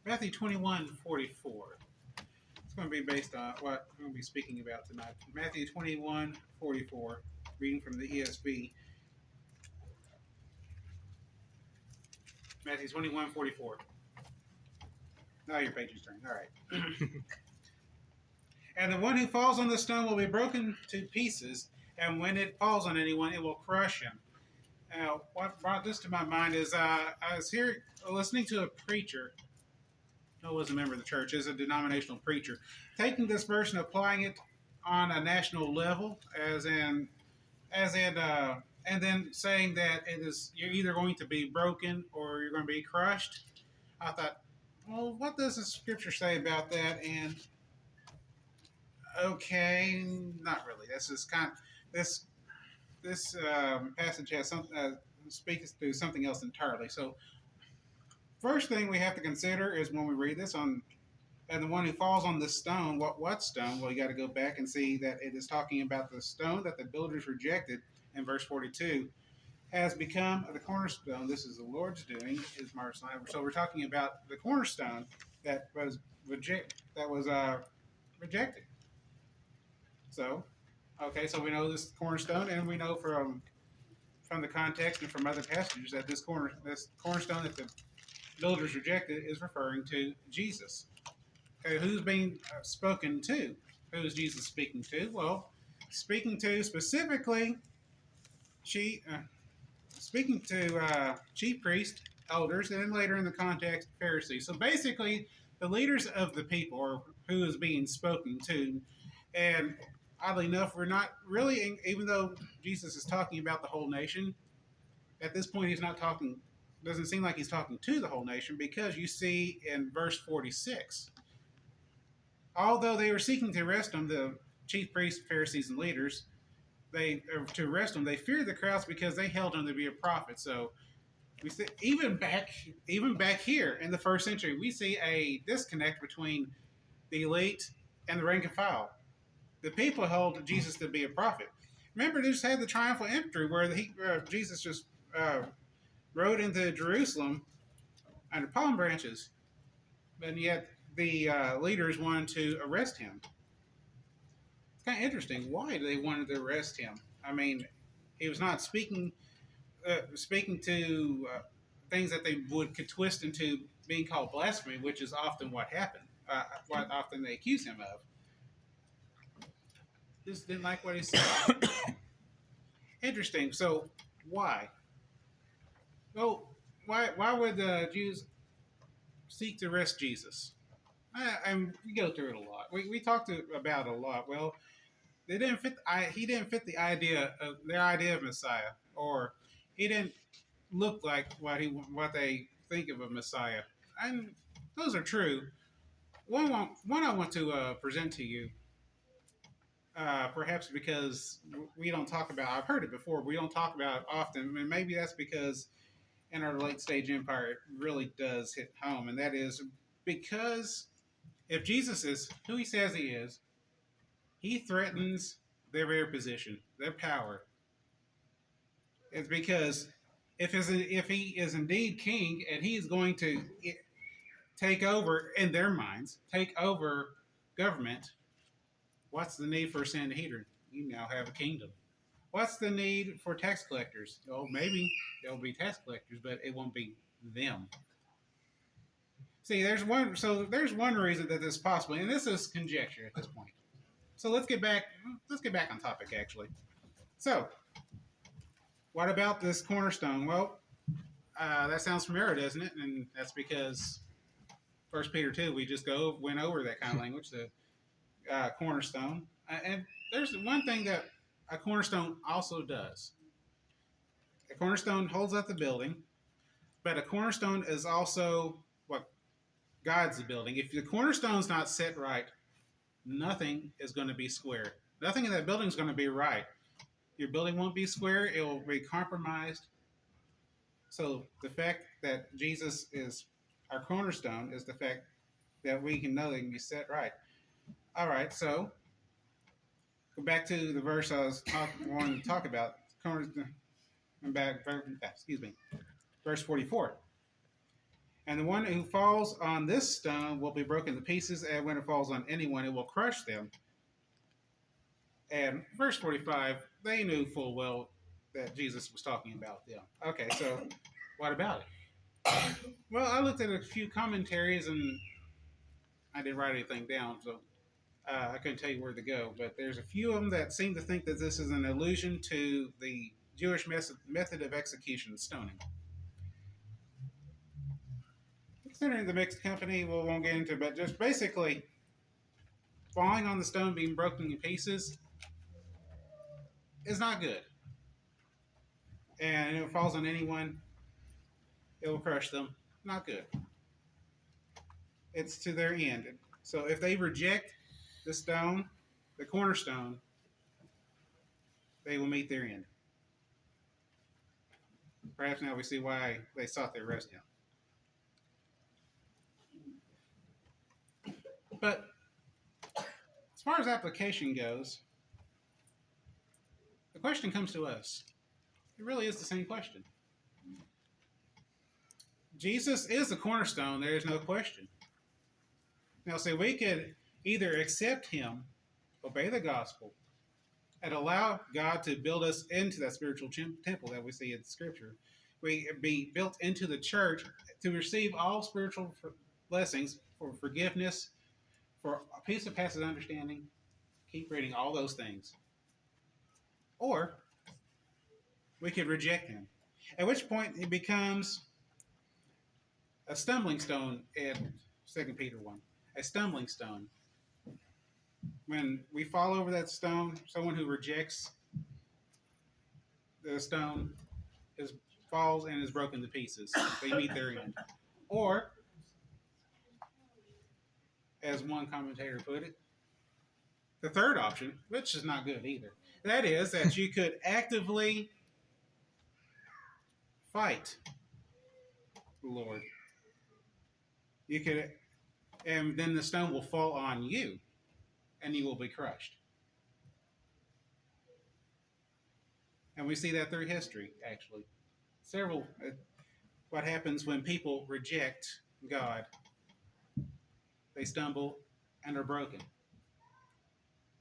Matthew 21:44. It's going to be based on what I'm going to be speaking about tonight. Matthew 21:44, reading from the ESV. Matthew 21:44. Now your page is turned. All right. And the one who falls on the stone will be broken to pieces, and when it falls on anyone, it will crush him. Now, what brought this to my mind is I was here listening to a preacher who was a member of the church, is a denominational preacher, taking this verse and applying it on a national level, and then saying that it is you're either going to be broken or you're going to be crushed. I thought, well, what does the scripture say about that? And okay, not really. This is kind of, this passage has some speaks to something else entirely. So first thing we have to consider is when we read this on and the one who falls on this stone, what stone? Well, you got to go back and see that it is talking about the stone that the builders rejected in verse 42 has become the cornerstone. This is the Lord's doing, is Mark's line. So we're talking about the cornerstone that was rejected. So, okay, so we know this cornerstone, and we know from the context and from other passages that this cornerstone that the builders rejected is referring to Jesus. Okay, who's being spoken to? Who is Jesus speaking to? Well, speaking to specifically, she speaking to chief priest, elders, and then later in the context, Pharisees. So basically, the leaders of the people, or who is being spoken to. And oddly enough, we're not really, even though Jesus is talking about the whole nation, at this point, he's not talking, doesn't seem like he's talking to the whole nation because you see in verse 46, although they were seeking to arrest him, the chief priests, Pharisees, and leaders, to arrest him, they feared the crowds because they held him to be a prophet. So we see even back here in the first century, we see a disconnect between the elite and the rank and file. The people held Jesus to be a prophet. Remember, they just had the triumphal entry where Jesus just rode into Jerusalem under palm branches, and yet the leaders wanted to arrest him. It's kind of interesting. Why do they wanted to arrest him? I mean, he was not speaking to things that they could twist into being called blasphemy, which is often what happened. What often they accuse him of. Just didn't like what he said. Interesting. So why? Well, why would the Jews seek to arrest Jesus? We go through it a lot. We talked about it a lot. Well, they didn't fit. He didn't fit the idea of their idea of Messiah, or he didn't look like what they think of a Messiah. And those are true. One I want to present to you, perhaps because we don't talk about. I've heard it before. But we don't talk about it often, and maybe that's because in our late stage empire, it really does hit home, and that is because if Jesus is who he says he is, he threatens their very position, their power. It's because if he is indeed king and he is going to take over in their minds, take over government, what's the need for a Sanhedrin? You now have a kingdom. What's the need for tax collectors? Oh, maybe there'll be tax collectors, but it won't be them. See, there's one reason that this is possible, and this is conjecture at this point. So let's get back on topic actually. So, what about this cornerstone? Well, that sounds familiar, doesn't it? And that's because First Peter 2, we just went over that kind of language, the cornerstone. And there's one thing that a cornerstone also does. A cornerstone holds up the building, but a cornerstone is also what guides the building. If the cornerstone's not set right, nothing is going to be square. Nothing in that building is going to be right. Your building won't be square. It will be compromised. So the fact that Jesus is our cornerstone is the fact that we can know they can be set right. All right, so go back to the verse wanting to talk about. Excuse me, verse 44. And the one who falls on this stone will be broken to pieces, and when it falls on anyone, it will crush them. And verse 45, they knew full well that Jesus was talking about them. Okay, so what about it? Well, I looked at a few commentaries and I didn't write anything down, so I couldn't tell you where to go. But there's a few of them that seem to think that this is an allusion to the Jewish method of execution, stoning. Considering the mixed company, we won't get into, but just basically falling on the stone, being broken in pieces, is not good. And if it falls on anyone, it will crush them. Not good. It's to their end. So if they reject the stone, the cornerstone, they will meet their end. Perhaps now we see why they sought their rescue. But as far as application goes, the question comes to us. It really is the same question. Jesus is the cornerstone, there is no question. Now, see, we could either accept him, obey the gospel, and allow God to build us into that spiritual temple that we see in Scripture. We be built into the church to receive all spiritual blessings for forgiveness, for a peace that passes understanding. Keep reading all those things. Or we could reject him, at which point it becomes a stumbling stone in 2 Peter 1. A stumbling stone. When we fall over that stone, someone who rejects the stone is falls and is broken to pieces. They meet their end. Or, as one commentator put it, the third option, which is not good either. That is that you could actively fight the Lord. You could, and then the stone will fall on you, and you will be crushed. And we see that through history, actually. Several, what happens when people reject God? They stumble and are broken.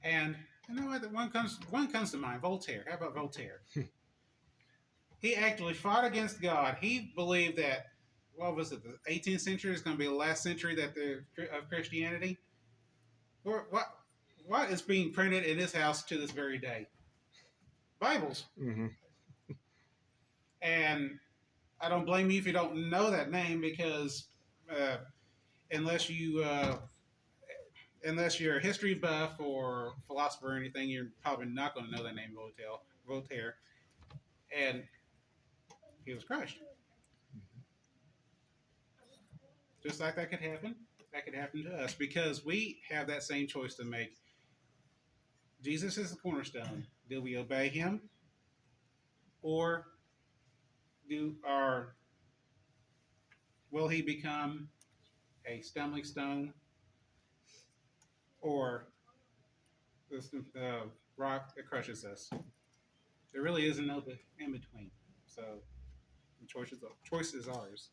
And you know what? One comes to mind. Voltaire. How about Voltaire? He actually fought against God. He believed that what was it? The 18th century is going to be the last century of Christianity. Or what is being printed in his house to this very day? Bibles. Mm-hmm. And I don't blame you if you don't know that name because uh, unless you unless you're a history buff or philosopher or anything, you're probably not going to know that name, Voltaire. And he was crushed. Just like that could happen to us because we have that same choice to make. Jesus is the cornerstone. Do we obey him, or do our will he become a stumbling stone, or the rock that crushes us? There really isn't no in between. So the choice is ours.